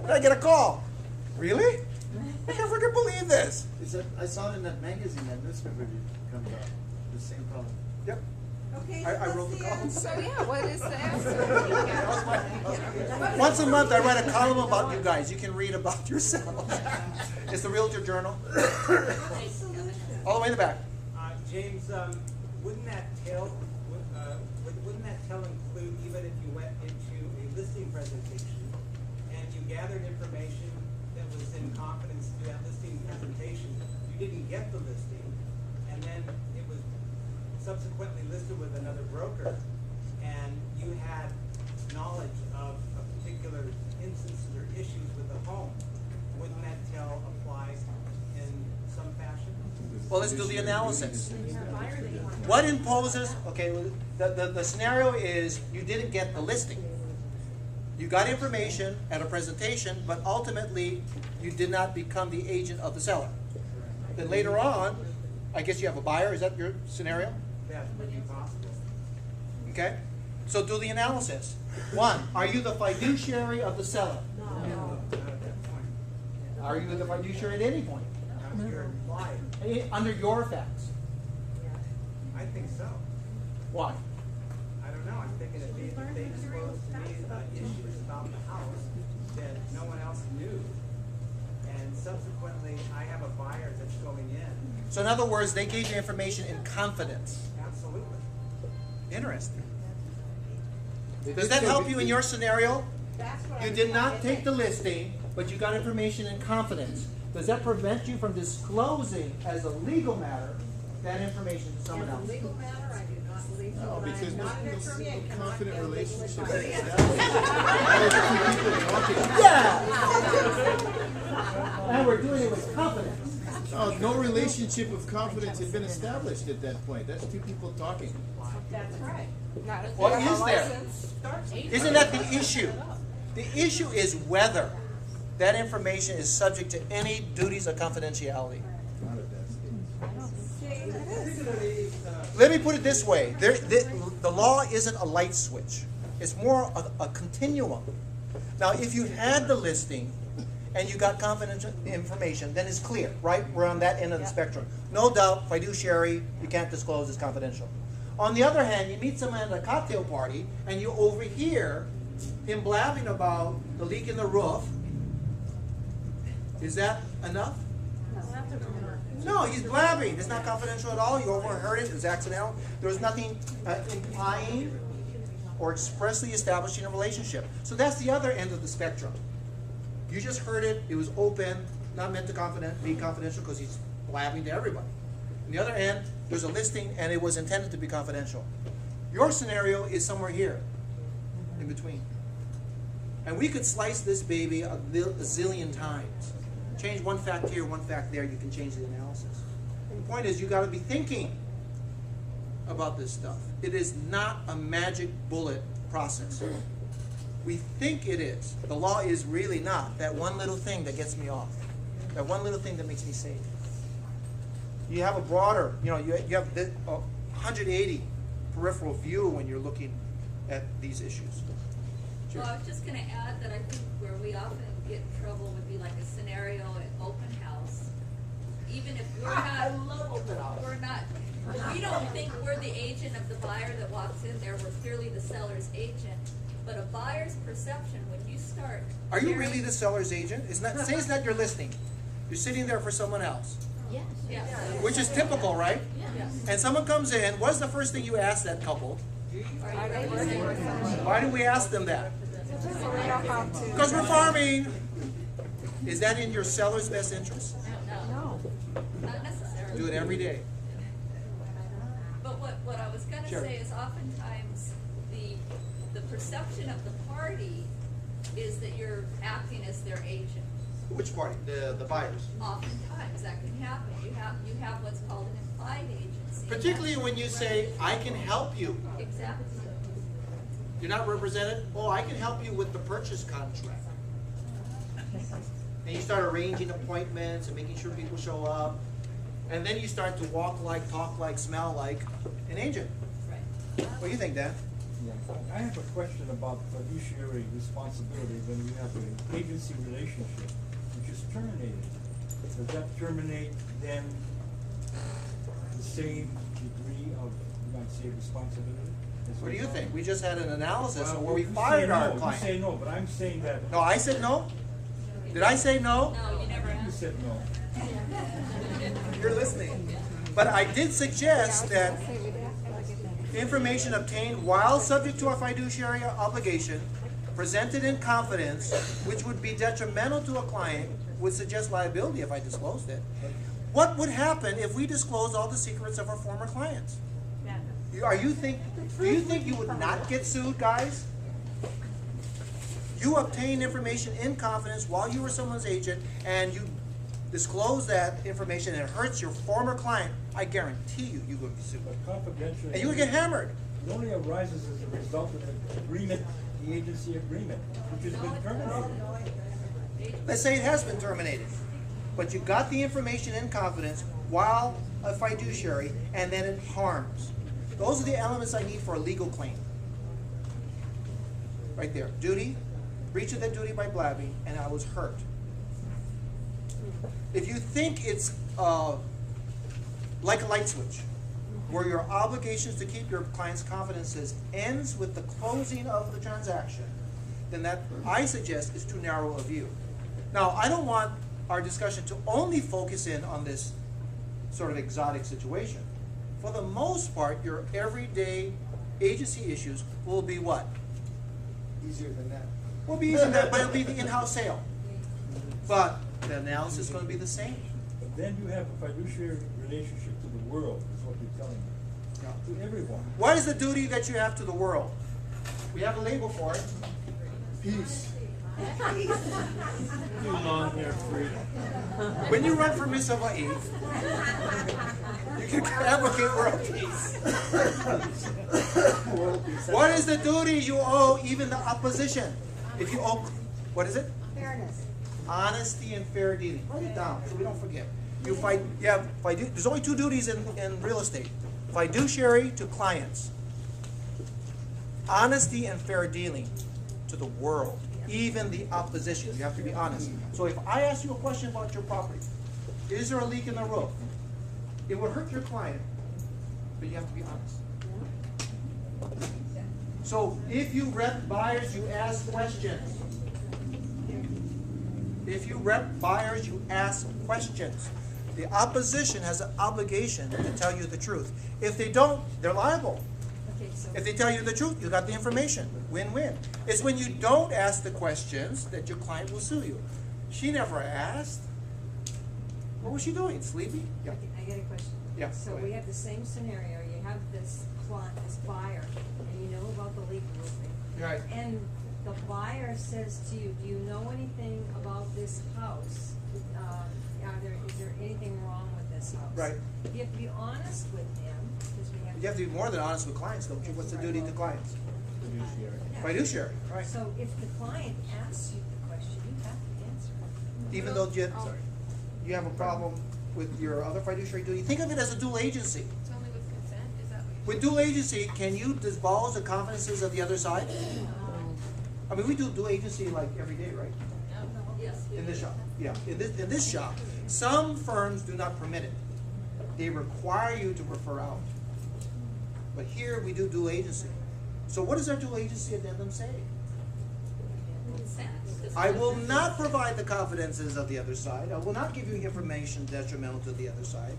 And I get a call. Really? I can't freaking believe this. I saw it in that magazine, that newspaper review comes out. The same problem. Yep. Okay, I wrote the column. So yeah, what is the answer? Once a month, I write a column about you guys. You can read about yourselves. It's the Realtor Journal. All the way in the back. James, wouldn't that tell include even if you went into a listing presentation and you gathered information that was in confidence through that listing presentation, you didn't get the listing, and then it was subsequently listed with another broker, and you had knowledge of particular instances or issues with the home, wouldn't that tell apply in some fashion? Well, let's do the analysis. What imposes, okay, the scenario is you didn't get the listing. You got information at a presentation, but ultimately you did not become the agent of the seller. Then later on, I guess you have a buyer, is that your scenario? That would be possible. Okay, so do the analysis. One, are you the fiduciary of the seller? No. Not at that point. Are you the fiduciary at any point? You're implied. Under your facts. I think so. Why? I don't know. I'm thinking if they disclosed to me issues about the house that no one else knew, and subsequently I have a buyer that's going in. So in other words, they gave you information in confidence. Absolutely. Interesting. Does that help you in your scenario? You did not take the listing, but you got information in confidence. Does that prevent you from disclosing as a legal matter that information to someone else? As a legal matter, I do not believe so. No, and I because am not an there's attorney, I no cannot confident get a legal relationship. advice. Yeah! And we're doing it with confidence. No relationship of confidence had been established at that point. That's two people talking. That's right. Not if What you have is a there? license. Isn't that the issue? The issue is whether that information is subject to any duties of confidentiality. Not at that stage. Let me put it this way. The law isn't a light switch. It's more a continuum. Now, if you had the listing and you got confidential information, then it's clear, right? We're on that end of the spectrum. No doubt, fiduciary, you can't disclose, is confidential. On the other hand, you meet someone at a cocktail party and you overhear him blabbing about the leak in the roof. Is that enough? No, he's blabbing. It's not confidential at all. You overheard it. It was accidental. There was nothing implying or expressly establishing a relationship. So that's the other end of the spectrum. You just heard it. It was open, not meant to be confidential because he's blabbing to everybody. On the other end, there's a listing and it was intended to be confidential. Your scenario is somewhere here, in between. And we could slice this baby a zillion times. Change one fact here, one fact there, you can change the analysis. The point is, you got to be thinking about this stuff. It is not a magic bullet process. We think it is. The law is really not. That one little thing that gets me off. That one little thing that makes me safe. You have a broader, you have the 180 peripheral view when you're looking at these issues. Sure. Well, I was just going to add that I think where we often get in trouble would be like a scenario at open house. Even if we're not, we don't think we're the agent of the buyer that walks in there. We're clearly the seller's agent. But a buyer's perception, when you start... Are you really the seller's agent? Say it's not your listing. You're sitting there for someone else. Yes. Yes. Which is typical, right? Yes. And someone comes in, what's the first thing you ask that couple? Why do we ask them that? Because we're farming. Is that in your seller's best interest? No. Not necessarily. Do it every day. But what I was going to Sure. say is oftentimes the perception of the party is that you're acting as their agent. Which party? The buyers. Oftentimes that can happen. You have what's called an implied agency. Particularly when you say, I can help you. Exactly. You're not represented? Oh, I can help you with the purchase contract. And you start arranging appointments and making sure people show up. And then you start to walk like, talk like, smell like an agent. Right. What do you think, Dan? Yeah, I have a question about fiduciary responsibility when you have an agency relationship which is terminated. Does that terminate then the same degree of, you might say, responsibility? as What do you well? think? We just had an analysis Well, where we you fired say our no, client. You say no, but I'm saying that. No, I said no? Did I say no? No, you never You asked. said no. You're listening. But I did suggest that information obtained while subject to a fiduciary obligation, presented in confidence, which would be detrimental to a client, would suggest liability if I disclosed it. What would happen if we disclosed all the secrets of our former clients? Do you think you would not get sued, guys? You obtain information in confidence while you were someone's agent and you disclose that information and it hurts your former client, I guarantee you, you're going to be sued. But confidential. And you would get hammered. It only arises as a result of the agreement, the agency agreement, which has been terminated. Let's say it has been terminated, but you got the information in confidence while a fiduciary and then it harms. Those are the elements I need for a legal claim. Right there. Duty, breach of that duty by blabbing, and I was hurt. If you think it's like a light switch, where your obligations to keep your client's confidences ends with the closing of the transaction, then that, I suggest, is too narrow a view. Now, I don't want our discussion to only focus in on this sort of exotic situation. For the most part, your everyday agency issues will be what? Easier than that. Will be easy, but it'll be the in-house sale. But the analysis is going to be the same. But then you have a fiduciary relationship to the world, is what you're telling me. To everyone. What is the duty that you have to the world? We have a label for it. Peace. Too long hair free. When you run for Miss Hawaii, you can advocate world peace. What is the duty you owe even the opposition? If you owe, what is it? Fairness. Honesty and fair dealing. Write it down so we don't forget. There's only two duties in real estate. Fiduciary to clients. Honesty and fair dealing to the world. Even the opposition. You have to be honest. So if I ask you a question about your property, is there a leak in the roof? It would hurt your client, but you have to be honest. So if you rep buyers, you ask questions. If you rep buyers, you ask questions. The opposition has an obligation to tell you the truth. If they don't, they're liable. If they tell you the truth, you got the information. Win-win. It's when you don't ask the questions that your client will sue you. She never asked. What was she doing? Sleeping? Yeah. I get a question. Yeah, So go we ahead. have the same scenario, you have this client, this buyer, and you know about the leak roofing. Right. And the buyer says to you, do you know anything about this house? Is there anything wrong with this house? Right. You have to be honest with him, because we have. You have to be more than honest with clients, don't you? What's the duty to clients? Fiduciary. Right. So if the client asks you the question, you have to answer it. Even though you have a problem with your other fiduciary duty, think of it as a dual agency. It's only with consent, is that what you're With dual agency, can you divulge the confidences of the other side? I mean, we do dual agency like every day, right? Yes. In this shop, yeah. In this shop, some firms do not permit it. They require you to refer out. But here we do dual agency. So what does our dual agency addendum say? Consent. I will not provide the confidences of the other side. I will not give you information detrimental to the other side.